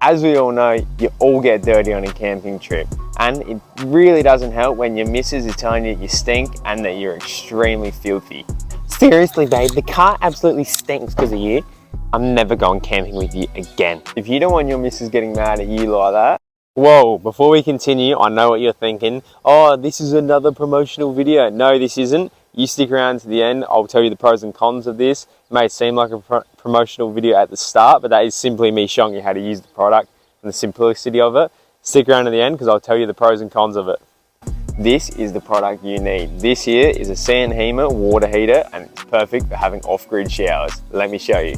As we all know, you all get dirty on a camping trip, and it really doesn't help when your missus is telling you stink and that you're extremely filthy. Seriously babe, the car absolutely stinks because of you. I'm never going camping with you again. If you don't want your missus getting mad at you like that. Whoa, before we continue, I know what you're thinking. Oh, this is another promotional video. No, this isn't. You stick around to the end, I'll tell you the pros and cons of this. It may seem like a promotional video at the start, but that is simply me showing you how to use the product and the simplicity of it. Stick around to the end because I'll tell you the pros and cons of it. This is the product you need. This here is a Hima water heater, and it's perfect for having off-grid showers. Let me show you.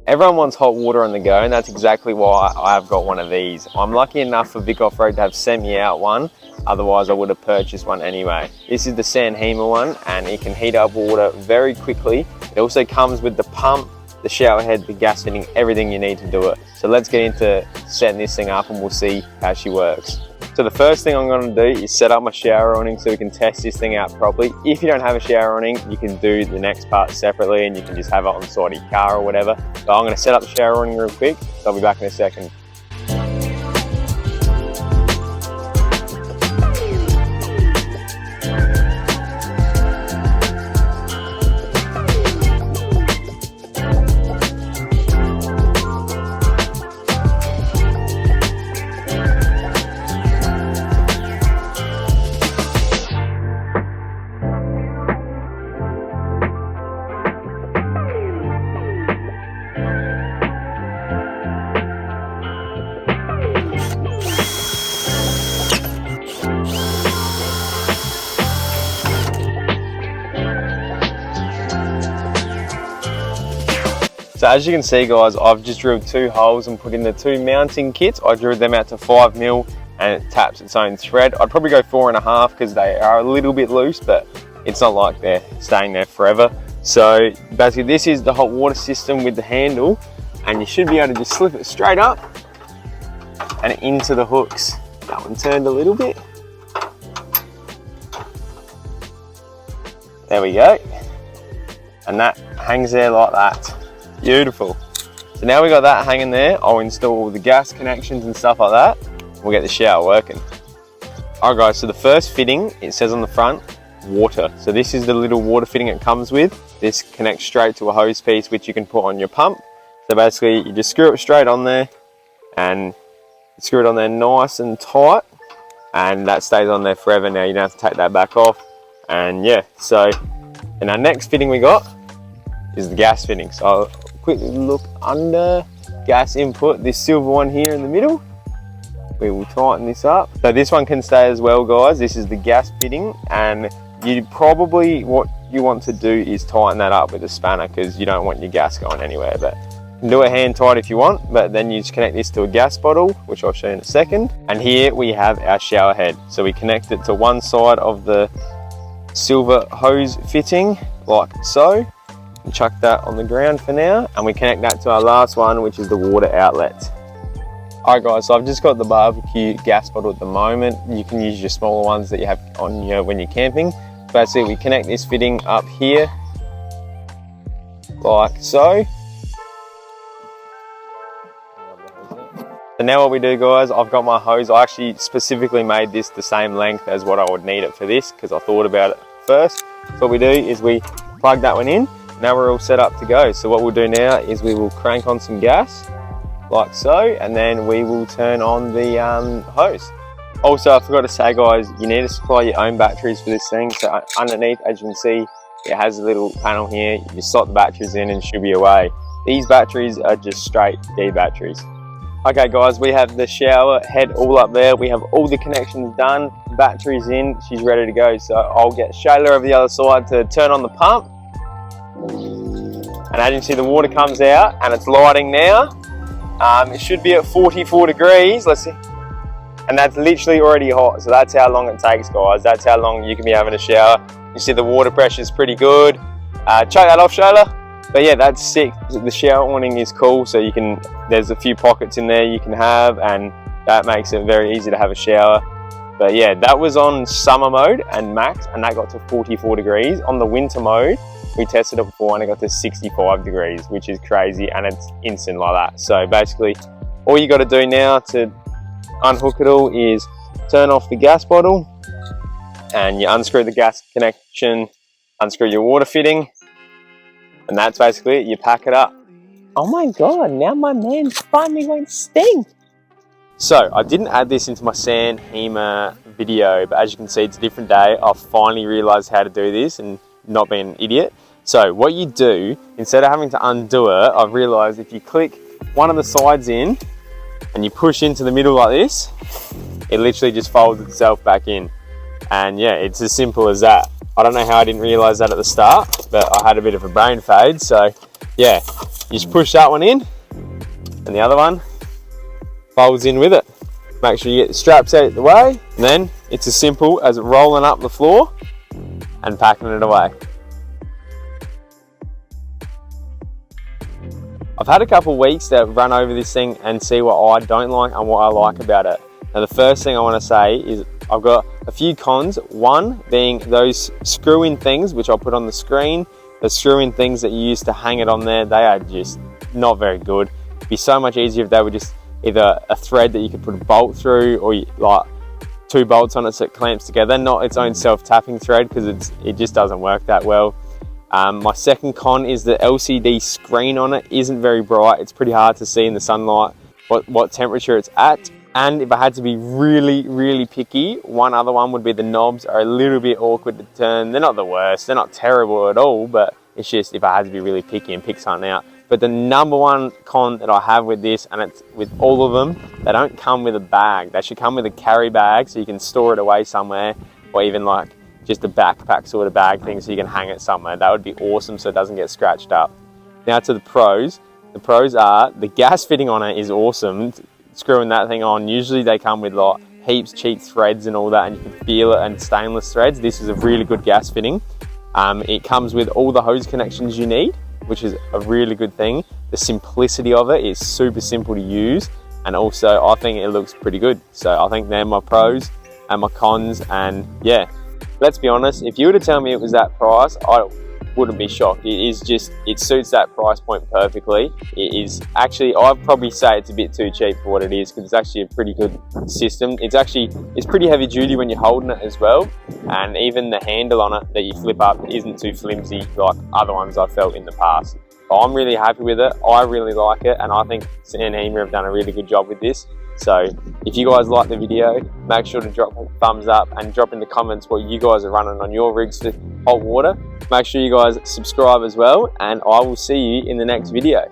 Everyone wants hot water on the go, and that's exactly why I've got one of these. I'm lucky enough for Vic Off-Road to have sent me out one, otherwise I would have purchased one anyway. This is the Hima one, and it can heat up water very quickly. It also comes with the pump, the shower head, the gas fitting, everything you need to do it. So let's get into setting this thing up and we'll see how she works. So the first thing I'm going to do is set up my shower awning so we can test this thing out properly. If you don't have a shower awning, you can do the next part separately and you can just have it on the side of your car or whatever. So I'm going to set up the shower awning real quick, so I'll be back in a second. So as you can see guys, I've just drilled 2 holes and put in the 2 mounting kits. I drilled them out to 5mm and it taps its own thread. I'd probably go 4.5 because they are a little bit loose, but it's not like they're staying there forever. So basically this is the hot water system with the handle, and you should be able to just slip it straight up and into the hooks. That one turned a little bit. There we go. And that hangs there like that. Beautiful. So now we got that hanging there, I'll install the gas connections and stuff like that. We'll get the shower working. Alright guys, so the first fitting, it says on the front, water. So this is the little water fitting it comes with. This connects straight to a hose piece which you can put on your pump. So basically you just screw it straight on there and screw it on there nice and tight, and that stays on there forever. Now you don't have to take that back off. And yeah, so and our next fitting we got is the gas fitting. So I'll quickly look under gas input, this silver one here in the middle. We will tighten this up. So this one can stay as well guys. This is the gas fitting, and you probably, what you want to do is tighten that up with a spanner because you don't want your gas going anywhere. But you can do it hand tight if you want, but then you just connect this to a gas bottle, which I'll show you in a second. And here we have our shower head. So we connect it to one side of the silver hose fitting like so. And chuck that on the ground for now, and we connect that to our last one, which is the water outlet. Alright guys, so I've just got the BBQ gas bottle at the moment. You can use your smaller ones that you have on when you're camping. Basically we connect this fitting up here like so. So now what we do guys, I've got my hose. I actually specifically made this the same length as what I would need it for this because I thought about it first. So what we do is we plug that one in. Now we're all set up to go. So what we'll do now is we will crank on some gas like so, and then we will turn on the hose. Also, I forgot to say guys, you need to supply your own batteries for this thing. So underneath, as you can see, it has a little panel here. You just slot the batteries in and it should be away. These batteries are just straight D batteries. Okay guys, we have the shower head all up there. We have all the connections done, batteries in, she's ready to go. So I'll get Shayla over the other side to turn on the pump. And as you can see, the water comes out and it's lighting now. It should be at 44 degrees, let's see. And that's literally already hot, so that's how long it takes guys. That's how long you can be having a shower. You see the water pressure is pretty good. Check that off, Shayla. But yeah, that's sick. The shower awning is cool, so you can, there's a few pockets in there you can have, and that makes it very easy to have a shower. But yeah, that was on summer mode and max, and that got to 44 degrees. On the winter mode, we tested it before and it got to 65 degrees, which is crazy, and it's instant like that. So basically, all you got to do now to unhook it all is turn off the gas bottle, and you unscrew the gas connection, unscrew your water fitting, and that's basically it. You pack it up. Oh my God, now my man's finally won't stink. So I didn't add this into my sand Hima video, but as you can see, it's a different day. I've finally realized how to do this and not being an idiot. So what you do, instead of having to undo it, I've realized if you click one of the sides in and you push into the middle like this, it literally just folds itself back in. And yeah, it's as simple as that. I don't know how I didn't realize that at the start, but I had a bit of a brain fade. So yeah, you just push that one in and the other one folds in with it. Make sure you get the straps out of the way, and then it's as simple as rolling up the floor and packing it away. I've had a couple of weeks to run over this thing and see what I don't like and what I like about it. Now the first thing I want to say is I've got a few cons. One being those screw-in things, which I'll put on the screen. The screw-in things that you use to hang it on there, they are just not very good. It'd be so much easier if they were just either a thread that you could put a bolt through, or like 2 bolts on it so it clamps together, not its own self-tapping thread, because it just doesn't work that well. My second con is the LCD screen on it isn't very bright. It's pretty hard to see in the sunlight what temperature it's at. And if I had to be really picky, one other one would be the knobs are a little bit awkward to turn. They're not the worst, they're not terrible at all, but it's just if I had to be really picky and pick something out. But the number one con that I have with this, and it's with all of them, they don't come with a bag. They should come with a carry bag so you can store it away somewhere, or even like just a backpack sort of bag thing so you can hang it somewhere. That would be awesome so it doesn't get scratched up. Now to the pros. The pros are the gas fitting on it is awesome. Screwing that thing on, usually they come with like heaps cheap threads and all that, and you can feel it, and stainless threads. This is a really good gas fitting. It comes with all the hose connections you need, which is a really good thing. The simplicity of it is super simple to use, and also I think it looks pretty good. So I think they're my pros and my cons. And yeah, let's be honest, if you were to tell me it was that price, I wouldn't be shocked. It suits that price point perfectly. It is actually, I'd probably say it's a bit too cheap for what it is, because it's actually a pretty good system. It's pretty heavy duty when you're holding it as well, and even the handle on it that you flip up isn't too flimsy like other ones I've felt in the past. So I'm really happy with it. I really like it, and I think Sand Hima have done a really good job with this. So if you guys like the video, make sure to drop a thumbs up and drop in the comments what you guys are running on your rigs for hot water. Make sure you guys subscribe as well, and I will see you in the next video.